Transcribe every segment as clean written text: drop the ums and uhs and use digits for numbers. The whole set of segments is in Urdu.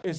اس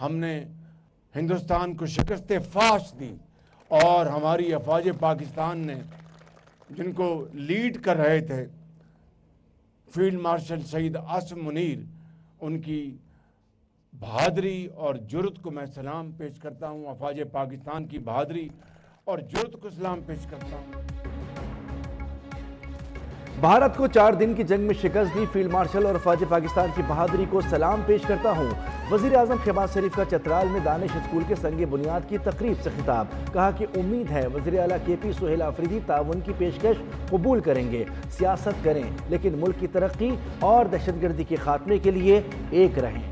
ہم نے ہندوستان کو شکست فاش دی اور ہماری افواج پاکستان نے جن کو لیڈ کر رہے تھے فیلڈ مارشل سید عاصم منیر، ان کی بہادری اور جرأت کو میں سلام پیش کرتا ہوں، افواج پاکستان کی بہادری اور جرأت کو سلام پیش کرتا ہوں۔ بھارت کو 4 دن کی جنگ میں شکست دی، فیلڈ مارشل اور افواج پاکستان کی بہادری کو سلام پیش کرتا ہوں۔ وزیر اعظم شہباز شریف کا چترال میں دانش اسکول کے سنگ بنیاد کی تقریب سے خطاب، کہا کہ امید ہے وزیر اعلیٰ کے پی سہیل آفریدی تعاون کی پیشکش قبول کریں گے، سیاست کریں لیکن ملک کی ترقی اور دہشت گردی کے خاتمے کے لیے ایک رہیں۔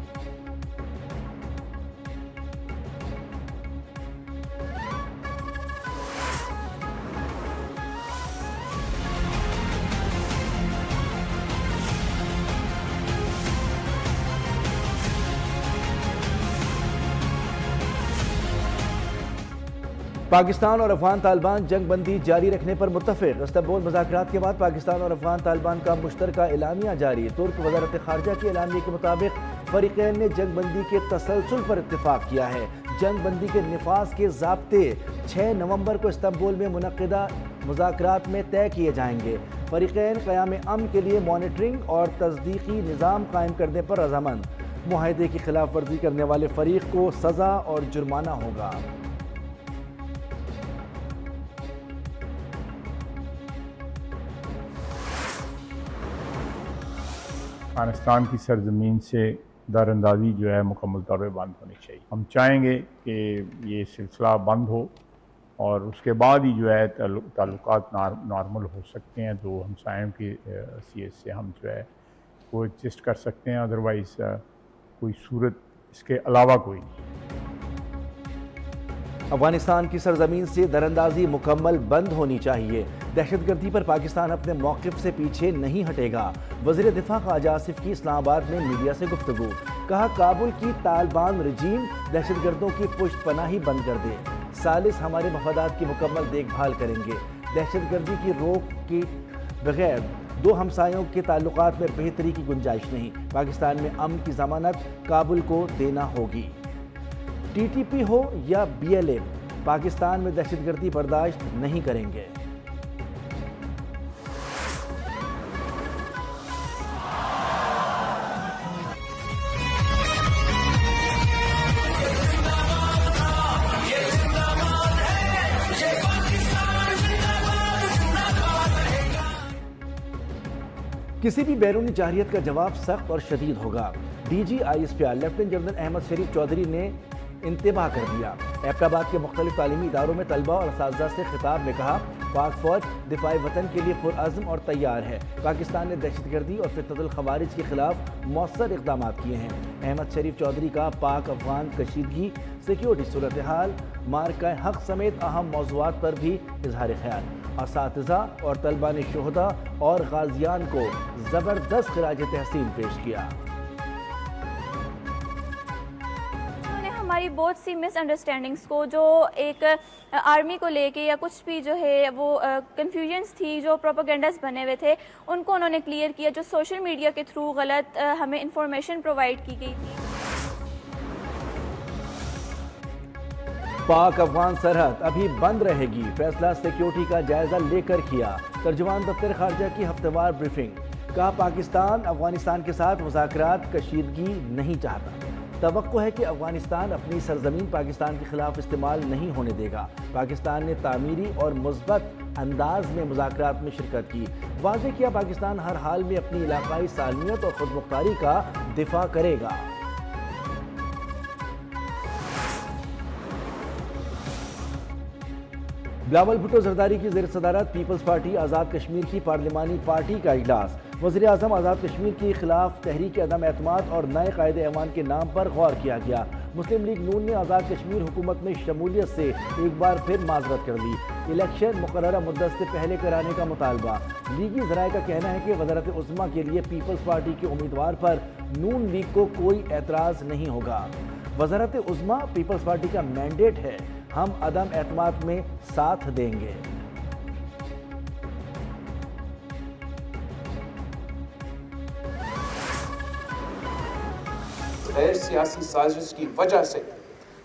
پاکستان اور افغان طالبان جنگ بندی جاری رکھنے پر متفق، استنبول مذاکرات کے بعد پاکستان اور افغان طالبان کا مشترکہ اعلامیہ جاری۔ ترک وزارت خارجہ کے اعلامیے کے مطابق فریقین نے جنگ بندی کے تسلسل پر اتفاق کیا ہے۔ جنگ بندی کے نفاذ کے ضابطے 6 نومبر کو استنبول میں منعقدہ مذاکرات میں طے کیے جائیں گے۔ فریقین قیام امن کے لیے مانیٹرنگ اور تصدیقی نظام قائم کرنے پر رضامند۔ معاہدے کی خلاف ورزی کرنے والے فریق کو سزا اور جرمانہ ہوگا۔ افغانستان کی سرزمین سے در اندازی جو ہے مکمل طور پہ بند ہونی چاہیے۔ ہم چاہیں گے کہ یہ سلسلہ بند ہو اور اس کے بعد ہی جو ہے تعلقات نارمل ہو سکتے ہیں، تو ہمسایوں کی حیثیت سے ہم جو ہے کو ایڈجسٹ کر سکتے ہیں، ادروائز کوئی صورت اس کے علاوہ کوئی نہیں۔ افغانستان کی سرزمین سے دراندازی مکمل بند ہونی چاہیے، دہشت گردی پر پاکستان اپنے موقف سے پیچھے نہیں ہٹے گا۔ وزیر دفاع خواجہ آصف کی اسلام آباد میں میڈیا سے گفتگو، کہا کابل کی طالبان رجیم دہشت گردوں کی پشت پناہی بند کر دے، ثالث ہمارے مفادات کی مکمل دیکھ بھال کریں گے۔ دہشت گردی کی روک کے بغیر 2 ہمسایوں کے تعلقات میں بہتری کی گنجائش نہیں، پاکستان میں امن کی ضمانت کابل کو دینا ہوگی۔ ٹی ٹی پی ہو یا بی ایل اے، پاکستان میں دہشت گردی برداشت نہیں کریں گے۔ کسی بھی بیرونی جارحیت کا جواب سخت اور شدید ہوگا، D G I S P R lieutenant general Ahmed Sharif Chaudhry نے انتباہ کر دیا۔ ایبٹ آباد کے مختلف تعلیمی اداروں میں طلبہ اور اساتذہ سے خطاب میں کہا پاک فوج دفاع وطن کے لیے پرعزم اور تیار ہے۔ پاکستان نے دہشت گردی اور فتنۃ الخوارج کے خلاف مؤثر اقدامات کیے ہیں۔ احمد شریف چودھری کا پاک افغان کشیدگی، سیکیورٹی صورتحال، مارکہ حق سمیت اہم موضوعات پر بھی اظہار خیال۔ اساتذہ اور طلبہ نے شہداء اور غازیان کو زبردست خراج تحسین پیش کیا۔ ہماری بہت سی مس انڈرسٹینڈنگز کو، جو ایک آرمی کو لے کے یا کچھ بھی جو ہے وہ کنفیوژنس تھی، جو پروپیگنڈاز بنے ہوئے تھے، ان کو انہوں نے کلیئر کیا، جو سوشل میڈیا کے تھرو غلط ہمیں انفارمیشن پرووائڈ کی گئی تھی۔ پاک افغان سرحد ابھی بند رہے گی، فیصلہ سیکیورٹی کا جائزہ لے کر کیا۔ ترجمان دفتر خارجہ کی ہفتہ وار بریفنگ، کہا پاکستان افغانستان کے ساتھ مذاکرات کشیدگی نہیں چاہتا۔ توقع ہے کہ افغانستان اپنی سرزمین پاکستان کے خلاف استعمال نہیں ہونے دے گا۔ پاکستان نے تعمیری اور مثبت انداز میں مذاکرات میں شرکت کی، واضح کیا پاکستان ہر حال میں اپنی علاقائی سالمیت اور خود مختاری کا دفاع کرے گا۔ بلاول بھٹو زرداری کی زیر صدارت پیپلز پارٹی آزاد کشمیر کی پارلیمانی پارٹی کا اجلاس، وزیر اعظم آزاد کشمیر کے خلاف تحریک عدم اعتماد اور نئے قائد اعوان کے نام پر غور کیا گیا۔ مسلم لیگ نون نے آزاد کشمیر حکومت میں شمولیت سے ایک بار پھر معذرت کر لی۔ الیکشن مقررہ مدت سے پہلے کرانے کا مطالبہ، لیگی ذرائع کا کہنا ہے کہ وزارت عظمیٰ کے لیے پیپلز پارٹی کے امیدوار پر نون لیگ کو کوئی اعتراض نہیں ہوگا۔ وزارت عظمیٰ پیپلز پارٹی کا مینڈیٹ ہے، ہم عدم اعتماد میں ساتھ دیں گے۔ غیر سیاسی سازش کی وجہ سے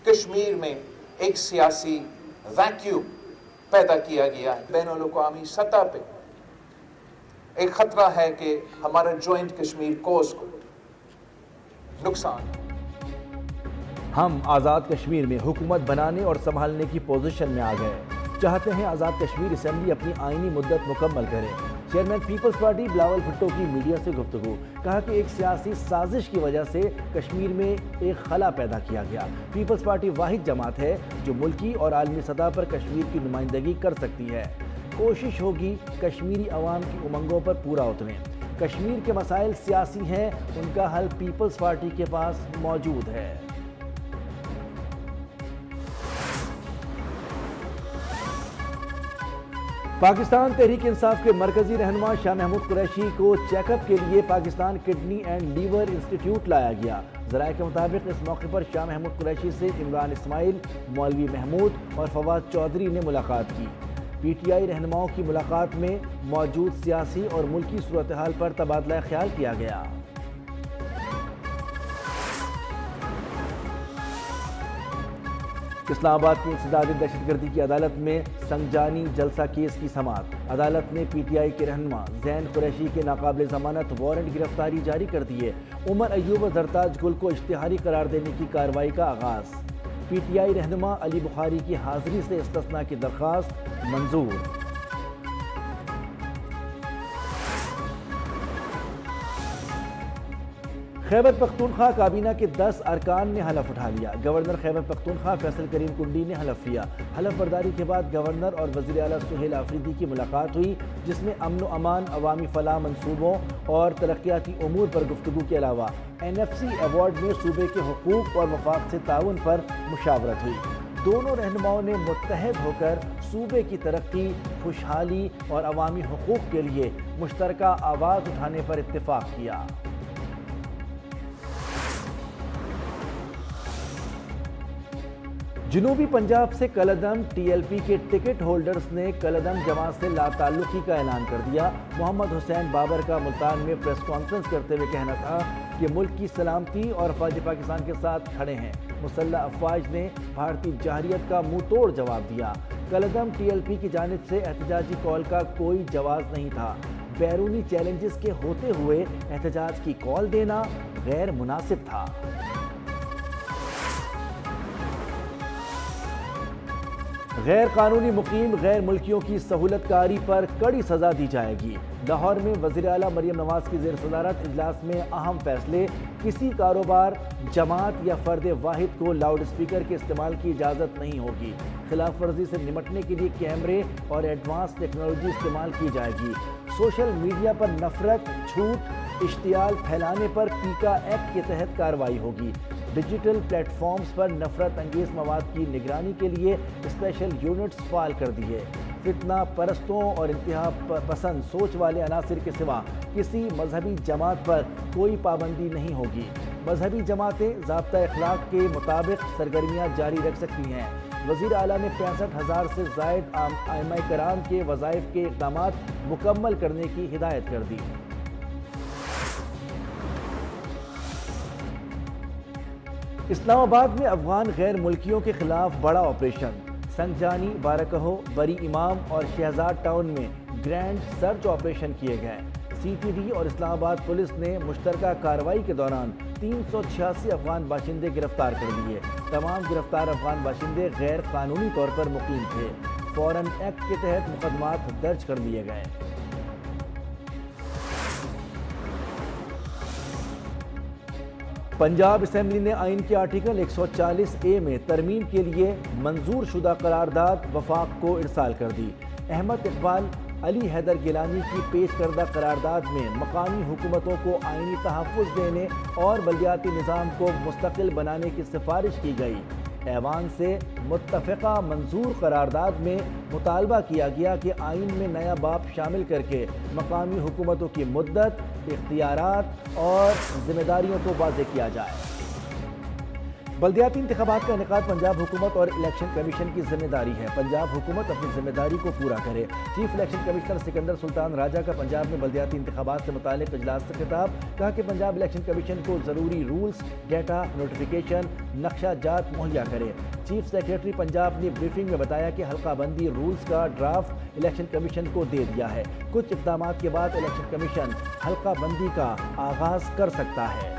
کشمیر میں ایک سیاسی ویکیوم پیدا کیا گیا ہے. بین الاقوامی سطح پہ ایک خطرہ ہے کہ ہمارا جوائنٹ کشمیر کوز کو نقصان. ہم آزاد کشمیر میں حکومت بنانے اور سنبھالنے کی پوزیشن میں آ گئے. چاہتے ہیں آزاد کشمیر اسمبلی اپنی آئینی مدت مکمل کرے. Chairman Peoples Party Bilawal Bhutto کی میڈیا سے گفتگو. کہا کہ ایک سیاسی سازش کی وجہ سے کشمیر میں ایک خلا پیدا کیا گیا. پیپلز پارٹی واحد جماعت ہے جو ملکی اور عالمی سطح پر کشمیر کی نمائندگی کر سکتی ہے. کوشش ہوگی کشمیری عوام کی امنگوں پر پورا اتریں. کشمیر کے مسائل سیاسی ہیں، ان کا حل پیپلز پارٹی کے پاس موجود ہے. پاکستان تحریک انصاف کے مرکزی رہنما شاہ محمود قریشی کو چیک اپ کے لیے Pakistan kidney and liver institute لایا گیا. ذرائع کے مطابق اس موقع پر شاہ محمود قریشی سے عمران اسماعیل، مولوی محمود اور فواد چودھری نے ملاقات کی. پی ٹی آئی رہنماؤں کی ملاقات میں موجود سیاسی اور ملکی صورتحال پر تبادلہ خیال کیا گیا. اسلام آباد کی انسدادی دہشت گردی کی عدالت میں سنجانی جلسہ کیس کی سماعت. عدالت نے پی ٹی آئی کے رہنما زین قریشی کے ناقابل ضمانت وارنٹ گرفتاری جاری کر دیے. عمر ایوب اور زرتاج گل کو اشتہاری قرار دینے کی کارروائی کا آغاز. پی ٹی آئی رہنما علی بخاری کی حاضری سے استثناء کی درخواست منظور. خیبر پختونخوا کابینہ کے 10 ارکان نے حلف اٹھا لیا. گورنر خیبر پختونخوا فیصل کریم کنڈی نے حلف لیا. حلف برداری کے بعد گورنر اور وزیر اعلیٰ سہیل آفریدی کی ملاقات ہوئی، جس میں امن و امان، عوامی فلاح منصوبوں اور ترقیاتی امور پر گفتگو کے علاوہ NFC ایوارڈ میں صوبے کے حقوق اور مفاد سے تعاون پر مشاورت ہوئی. دونوں رہنماؤں نے متحد ہو کر صوبے کی ترقی، خوشحالی اور عوامی حقوق کے لیے مشترکہ آواز اٹھانے پر اتفاق کیا. جنوبی پنجاب سے کالعدم TLP کے ٹکٹ ہولڈرز نے کالعدم جماعت سے لا تعلقی کا اعلان کر دیا. محمد حسین بابر کا ملتان میں پریس کانفرنس کرتے ہوئے کہنا تھا کہ ملک کی سلامتی اور افواج پاکستان کے ساتھ کھڑے ہیں. مسلح افواج نے بھارتی جارحیت کا منہ توڑ جواب دیا. کالعدم TLP کی جانب سے احتجاجی کال کا کوئی جواز نہیں تھا. بیرونی چیلنجز کے ہوتے ہوئے احتجاج کی کال دینا غیر مناسب تھا. غیر قانونی مقیم غیر ملکیوں کی سہولت کاری پر کڑی سزا دی جائے گی. لاہور میں وزیر اعلیٰ مریم نواز کی زیر صدارت اجلاس میں اہم فیصلے. کسی کاروبار، جماعت یا فرد واحد کو لاؤڈ اسپیکر کے استعمال کی اجازت نہیں ہوگی. خلاف ورزی سے نمٹنے کے لیے کیمرے اور ایڈوانس ٹیکنالوجی استعمال کی جائے گی. سوشل میڈیا پر نفرت، جھوٹ، اشتعال پھیلانے پر پیکا ایکٹ کے تحت کارروائی ہوگی. ڈیجیٹل پلیٹ فارمز پر نفرت انگیز مواد کی نگرانی کے لیے اسپیشل یونٹس فعال کر دیے. فتنہ پرستوں اور انتہا پسند سوچ والے عناصر کے سوا کسی مذہبی جماعت پر کوئی پابندی نہیں ہوگی. مذہبی جماعتیں ضابطہ اخلاق کے مطابق سرگرمیاں جاری رکھ سکتی ہیں. وزیر اعلیٰ نے 65,000 سے زائد ائمہ کرام کے وظائف کے اقدامات مکمل کرنے کی ہدایت کر دی. اسلام آباد میں افغان غیر ملکیوں کے خلاف بڑا آپریشن. سنجانی، بارکہو، بری امام اور شہزاد ٹاؤن میں گرینڈ سرچ آپریشن کیے گئے. CTD اور اسلام آباد پولیس نے مشترکہ کارروائی کے دوران 386 افغان باشندے گرفتار کر لیے. تمام گرفتار افغان باشندے غیر قانونی طور پر مقیم تھے. فورن ایکٹ کے تحت مقدمات درج کر لیے گئے. پنجاب اسمبلی نے آئین کے آرٹیکل 140A میں ترمیم کے لیے منظور شدہ قرارداد وفاق کو ارسال کر دی. احمد اقبال، علی حیدر گیلانی کی پیش کردہ قرارداد میں مقامی حکومتوں کو آئینی تحفظ دینے اور بلدیاتی نظام کو مستقل بنانے کی سفارش کی گئی. ایوان سے متفقہ منظور قرارداد میں مطالبہ کیا گیا کہ آئین میں نیا باب شامل کر کے مقامی حکومتوں کی مدت، اختیارات اور ذمہ داریوں کو واضح کیا جائے. بلدیاتی انتخابات کا انعقاد پنجاب حکومت اور الیکشن کمیشن کی ذمہ داری ہے. پنجاب حکومت اپنی ذمہ داری کو پورا کرے. چیف الیکشن کمشنر سکندر سلطان راجہ کا پنجاب میں بلدیاتی انتخابات سے متعلق اجلاس سے خطاب. کہا کہ پنجاب الیکشن کمیشن کو ضروری رولز، ڈیٹا، نوٹیفیکیشن، نقشہ جات مہیا کرے. چیف سیکریٹری پنجاب نے بریفنگ میں بتایا کہ حلقہ بندی رولز کا ڈرافٹ الیکشن کمیشن کو دے دیا ہے. کچھ اقدامات کے بعد الیکشن کمیشن حلقہ بندی کا آغاز کر سکتا ہے.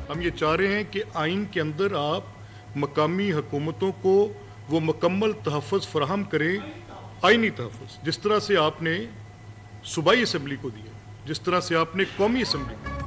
ہم یہ چاہ رہے ہیں کہ آئین کے اندر آپ مقامی حکومتوں کو وہ مکمل تحفظ فراہم کریں، آئینی تحفظ، جس طرح سے آپ نے صوبائی اسمبلی کو دیا، جس طرح سے آپ نے قومی اسمبلی کو.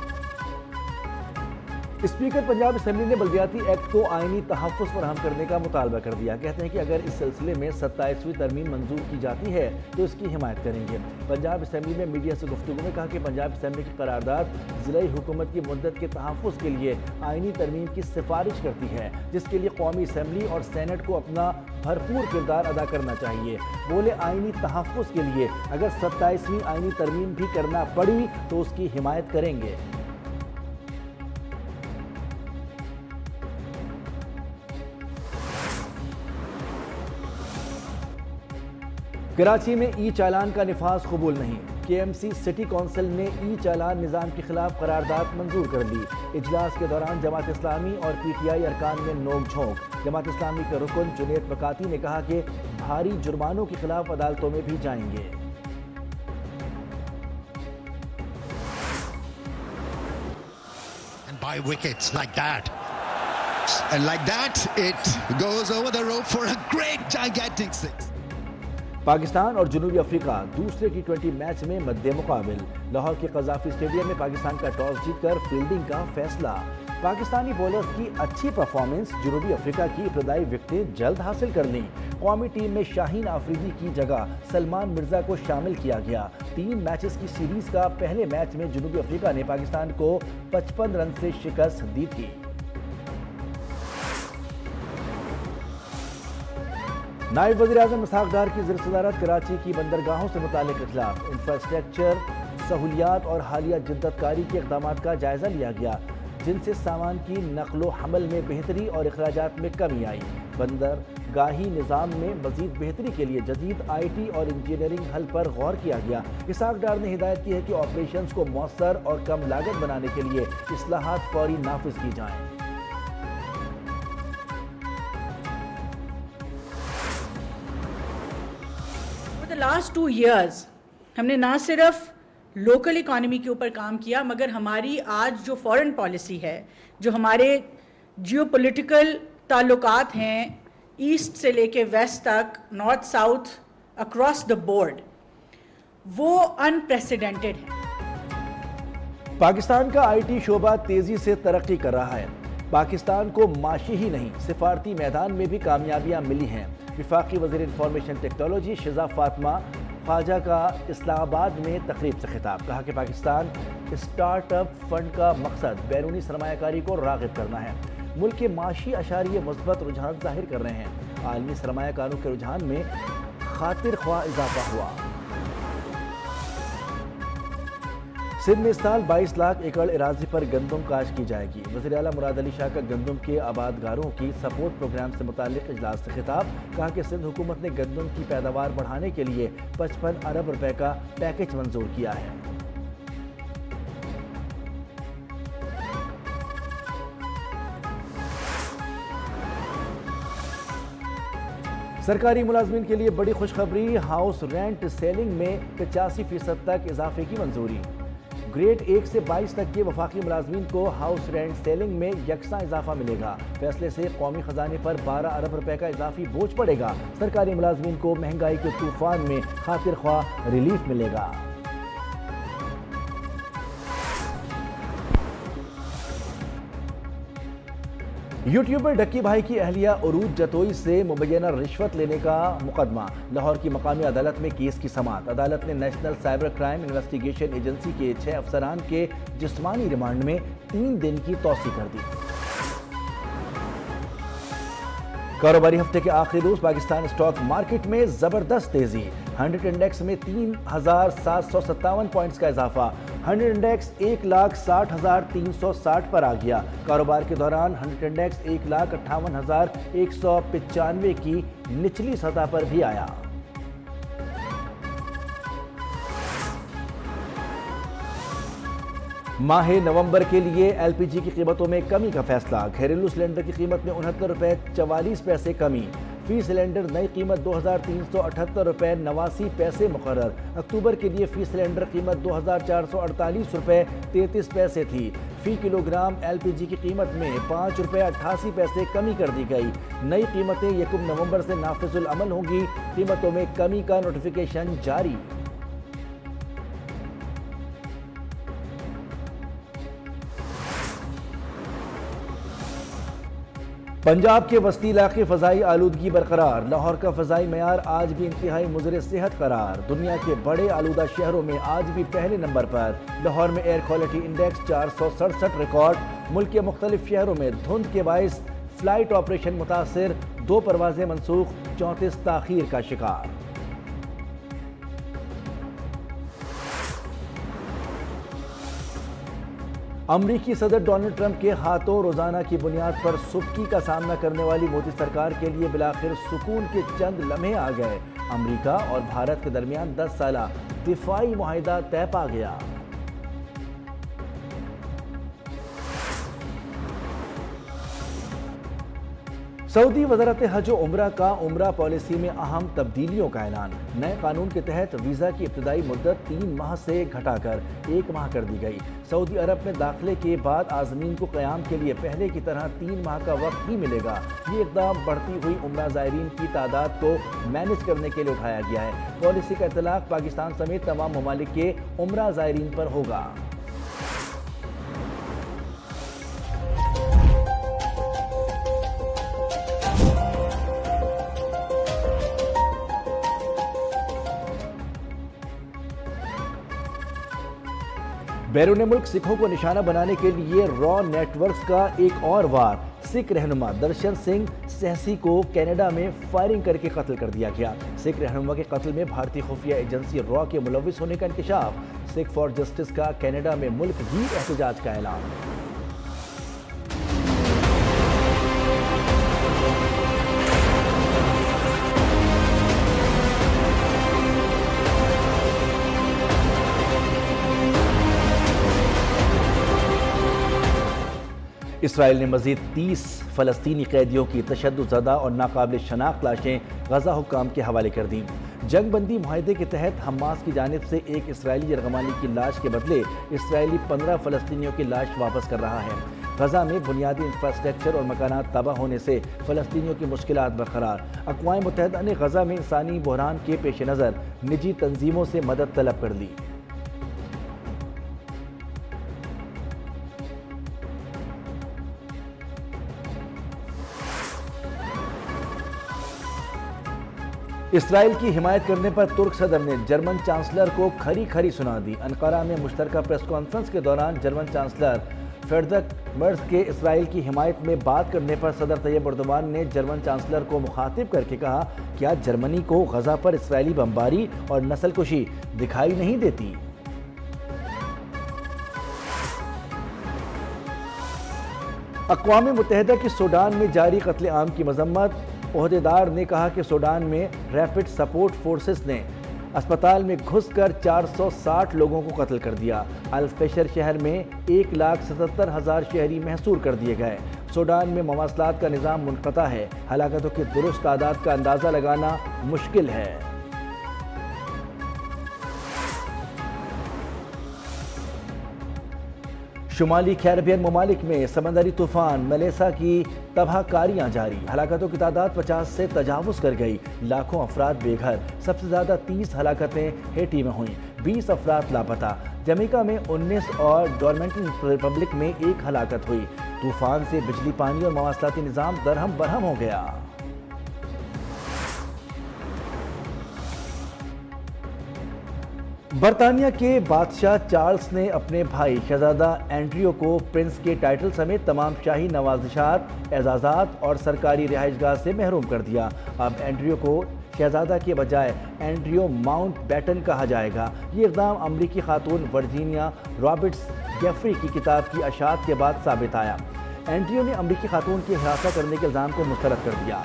اسپیکر پنجاب اسمبلی نے بلدیاتی ایکٹ کو آئینی تحفظ فراہم کرنے کا مطالبہ کر دیا. کہتے ہیں کہ اگر اس سلسلے میں 27ویں ترمیم منظور کی جاتی ہے تو اس کی حمایت کریں گے. پنجاب اسمبلی میں میڈیا سے گفتگو میں کہا کہ پنجاب اسمبلی کی قرارداد ضلعی حکومت کی مدت کے تحفظ کے لیے آئینی ترمیم کی سفارش کرتی ہے، جس کے لیے قومی اسمبلی اور سینٹ کو اپنا بھرپور کردار ادا کرنا چاہیے. بولے آئینی تحفظ کے لیے اگر 27ویں آئینی ترمیم بھی کرنا پڑی تو اس کی حمایت کریں گے. کراچی میں ای چالان کا نفاذ قبول نہیں. کے ایم سی سٹی کونسل نے ای چالان نظام کے خلاف قرارداد منظور کر لی. اجلاس کے دوران جماعت اسلامی اور پی ٹی آئی ارکان میں نوک جھونک. جماعت اسلامی کے رکن جنید وقاتی نے کہا کہ بھاری جرمانوں کے خلاف عدالتوں میں بھی جائیں گے. And by wickets like that. And like that, it goes over the rope for a great gigantic six. Pakistan اور جنوبی افریقہ دوسرے T20 میچ میں مد مقابل. لاہور کے قذافی اسٹیڈیم میں پاکستان کا ٹاس جیت کر فیلڈنگ کا فیصلہ. پاکستانی بولرز کی اچھی پرفارمنس، جنوبی افریقہ کی ابتدائی وکٹیں جلد حاصل کر لیں. قومی ٹیم میں شاہین آفریدی کی جگہ سلمان مرزا کو شامل کیا گیا. 3 میچز کی سیریز کا پہلے میچ میں جنوبی افریقہ نے پاکستان کو 55 رن سے شکست دی تھی. نائب وزیر اعظم اسحاق ڈار کی زیر صدارت کراچی کی بندرگاہوں سے متعلق اجلاس. انفراسٹرکچر، سہولیات اور حالیہ جدت کاری کے اقدامات کا جائزہ لیا گیا، جن سے سامان کی نقل و حمل میں بہتری اور اخراجات میں کمی آئی. بندرگاہی نظام میں مزید بہتری کے لیے جدید آئی ٹی اور انجینئرنگ حل پر غور کیا گیا. اسحاق ڈار نے ہدایت کی ہے کہ آپریشنز کو مؤثر اور کم لاگت بنانے کے لیے اصلاحات فوری نافذ کی جائیں. لاسٹ 2 ایئرز ہم نے نہ صرف لوکل اکانومی کے اوپر کام کیا، مگر ہماری آج جو فورن پالیسی ہے، جو ہمارے جیو پولیٹیکل تعلقات ہیں ایسٹ سے لے کے ویسٹ تک، north south, across the board, وہ انپریسیڈنٹڈ ہیں. پاکستان کا آئی ٹی شعبہ تیزی سے ترقی کر رہا ہے. پاکستان کو معاشی ہی نہیں، سفارتی میدان میں بھی کامیابیاں ملی ہیں. وفاقی وزیر انفارمیشن ٹیکنالوجی شہزاد فاطمہ خواجہ کا اسلام آباد میں تقریب سے خطاب. کہا کہ پاکستان اسٹارٹ اپ فنڈ کا مقصد بیرونی سرمایہ کاری کو راغب کرنا ہے. ملک کے معاشی اشاریے مثبت رجحانات ظاہر کر رہے ہیں. عالمی سرمایہ کاروں کے رجحان میں خاطر خواہ اضافہ ہوا. سندھ میں اس سال 22 لاکھ ایکڑ اراضی پر گندم کاشت کی جائے گی. وزیر اعلیٰ مراد علی شاہ کا گندم کے آبادگاروں کی سپورٹ پروگرام سے متعلق اجلاس سے خطاب. کہا کہ سندھ حکومت نے گندم کی پیداوار بڑھانے کے لیے 55 ارب روپے کا پیکج منظور کیا ہے. سرکاری ملازمین کے لیے بڑی خوشخبری، ہاؤس رینٹ سیلنگ میں 85% تک اضافے کی منظوری. گریڈ 1 سے 22 تک کے وفاقی ملازمین کو ہاؤس رینٹ سیلنگ میں یکساں اضافہ ملے گا. فیصلے سے قومی خزانے پر 12 ارب روپے کا اضافی بوجھ پڑے گا. سرکاری ملازمین کو مہنگائی کے طوفان میں خاطر خواہ ریلیف ملے گا. یوٹیوبر ڈکی بھائی کی اہلیہ عروج جتوئی سے مبینہ رشوت لینے کا مقدمہ. لاہور کی مقامی عدالت میں کیس کی سماعت. عدالت نے national cyber crime investigation agency کے 6 افسران کے جسمانی ریمانڈ میں 3 دن کی توسیع کر دی. کاروباری ہفتے کے آخری روز پاکستان اسٹاک مارکیٹ میں زبردست تیزی، 100 انڈیکس میں 3757 پوائنٹس کا اضافہ، 100 انڈیکس 1,60,360 پر آ گیا۔ کاروبار کے دوران 100 انڈیکس 1,58,195 کی نچلی سطح پر بھی آیا۔ ماہ نومبر کے لیے ایل پی جی کی قیمتوں میں کمی کا فیصلہ، گھریلو سلنڈر کی قیمت میں 69.44 روپے کمی، فی سلنڈر نئی قیمت 2,378.89 روپے مقرر۔ اکتوبر کے لیے فی سلنڈر قیمت 2,448.33 روپے تھی۔ فی کلو گرام ایل پی جی کی قیمت میں 5.88 روپے کمی کر دی گئی۔ نئی قیمتیں 1 نومبر سے نافذ العمل ہوں گی۔ قیمتوں میں کمی کا نوٹیفیکیشن جاری۔ پنجاب کے وسطی علاقے فضائی آلودگی برقرار، لاہور کا فضائی معیار آج بھی انتہائی مضر صحت قرار۔ دنیا کے بڑے آلودہ شہروں میں آج بھی پہلے نمبر پر، لاہور میں ایئر کوالٹی انڈیکس 467 ریکارڈ۔ ملک کے مختلف شہروں میں دھند کے باعث فلائٹ آپریشن متاثر، 2 پروازیں منسوخ، 34 تاخیر کا شکار۔ امریکی صدر ڈونلڈ ٹرمپ کے ہاتھوں روزانہ کی بنیاد پر سبکی کا سامنا کرنے والی مودی سرکار کے لیے بالآخر سکون کے چند لمحے آ گئے۔ امریکہ اور بھارت کے درمیان 10 سالہ دفاعی معاہدہ طے پا گیا۔ سعودی وزارت حج و عمرہ کا عمرہ پالیسی میں اہم تبدیلیوں کا اعلان، نئے قانون کے تحت ویزا کی ابتدائی مدت 3 ماہ سے گھٹا کر 1 ماہ کر دی گئی۔ سعودی عرب میں داخلے کے بعد عازمین کو قیام کے لیے پہلے کی طرح 3 ماہ کا وقت ہی ملے گا۔ یہ اقدام بڑھتی ہوئی عمرہ زائرین کی تعداد کو مینج کرنے کے لیے اٹھایا گیا ہے۔ پالیسی کا اطلاق پاکستان سمیت تمام ممالک کے عمرہ زائرین پر ہوگا۔ بیرون ملک سکھوں کو نشانہ بنانے کے لیے را نیٹ ورکس کا ایک اور وار، سکھ رہنما درشن سنگھ سہسی کو کینیڈا میں فائرنگ کر کے قتل کر دیا گیا۔ سکھ رہنما کے قتل میں بھارتی خفیہ ایجنسی را کے ملوث ہونے کا انکشاف، سکھ فار جسٹس کا کینیڈا میں ملک گیر احتجاج کا اعلان۔ اسرائیل نے مزید 30 فلسطینی قیدیوں کی تشدد زدہ اور ناقابل شناخت لاشیں غزہ حکام کے حوالے کر دیں۔ جنگ بندی معاہدے کے تحت حماس کی جانب سے ایک اسرائیلی یرغمالی کی لاش کے بدلے اسرائیلی 15 فلسطینیوں کی لاش واپس کر رہا ہے۔ غزہ میں بنیادی انفراسٹرکچر اور مکانات تباہ ہونے سے فلسطینیوں کی مشکلات برقرار۔ اقوام متحدہ نے غزہ میں انسانی بحران کے پیش نظر نجی تنظیموں سے مدد طلب کر لی۔ اسرائیل کی حمایت کرنے پر ترک صدر نے جرمن چانسلر کو کھری کھری سنا دی۔ انقرہ میں مشترکہ پریس کانفرنس کے دوران جرمن چانسلر فریڈرک مرز کے اسرائیل کی حمایت میں بات کرنے پر صدر طیب اردوان نے جرمن چانسلر کو مخاطب کر کے کہا، کیا جرمنی کو غزہ پر اسرائیلی بمباری اور نسل کشی دکھائی نہیں دیتی؟ اقوام متحدہ کی سوڈان میں جاری قتل عام کی مذمت، عہدیدار نے کہا کہ سوڈان میں ریپڈ سپورٹ فورسز نے اسپتال میں گھس کر 460 لوگوں کو قتل کر دیا۔ الفشر شہر میں 1,77,000 شہری محصور کر دیے گئے۔ سوڈان میں مواصلات کا نظام منقطع ہے، ہلاکتوں کی درست تعداد کا اندازہ لگانا مشکل ہے۔ شمالی کیریبین ممالک میں سمندری طوفان میلیسا کی تباہ کاریاں جاری، ہلاکتوں کی تعداد 50 سے تجاوز کر گئی، لاکھوں افراد بے گھر، سب سے زیادہ 30 ہلاکتیں ہیٹی میں ہوئیں، 20 افراد لاپتہ، جمیکا میں 19 اور ڈومینیکن ریپبلک میں 1 ہلاکت ہوئی۔ طوفان سے بجلی، پانی اور مواصلاتی نظام درہم برہم ہو گیا۔ برطانیہ کے بادشاہ چارلس نے اپنے بھائی شہزادہ اینڈریو کو پرنس کے ٹائٹل سمیت تمام شاہی نوازشات، اعزازات اور سرکاری رہائش گاہ سے محروم کر دیا۔ اب اینڈریو کو شہزادہ کے بجائے اینڈریو ماؤنٹ بیٹن کہا جائے گا۔ یہ اقدام امریکی خاتون ورجینیا رابرٹس جیفری کی کتاب کی اشاعت کے بعد ثابت آیا۔ اینڈریو نے امریکی خاتون کی ہراساں کرنے کے الزام کو مسترد کر دیا۔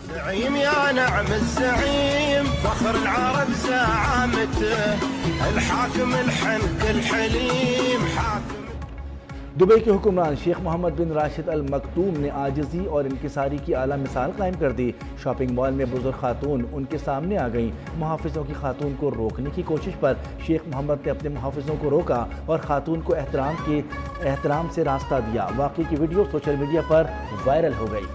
زعيم يا نعم الزعيم فخر العرب زعامته الحاكم الحنك الحليم حاكم۔ دبئی کے حکمران شیخ محمد بن راشد المکتوم نے عاجزی اور انکساری کی اعلیٰ مثال قائم کر دی۔ شاپنگ مال میں بزرگ خاتون ان کے سامنے آ گئیں۔ محافظوں کی خاتون کو روکنے کی کوشش پر شیخ محمد نے اپنے محافظوں کو روکا اور خاتون کو احترام سے راستہ دیا۔ واقعے کی ویڈیو سوشل میڈیا پر وائرل ہو گئی۔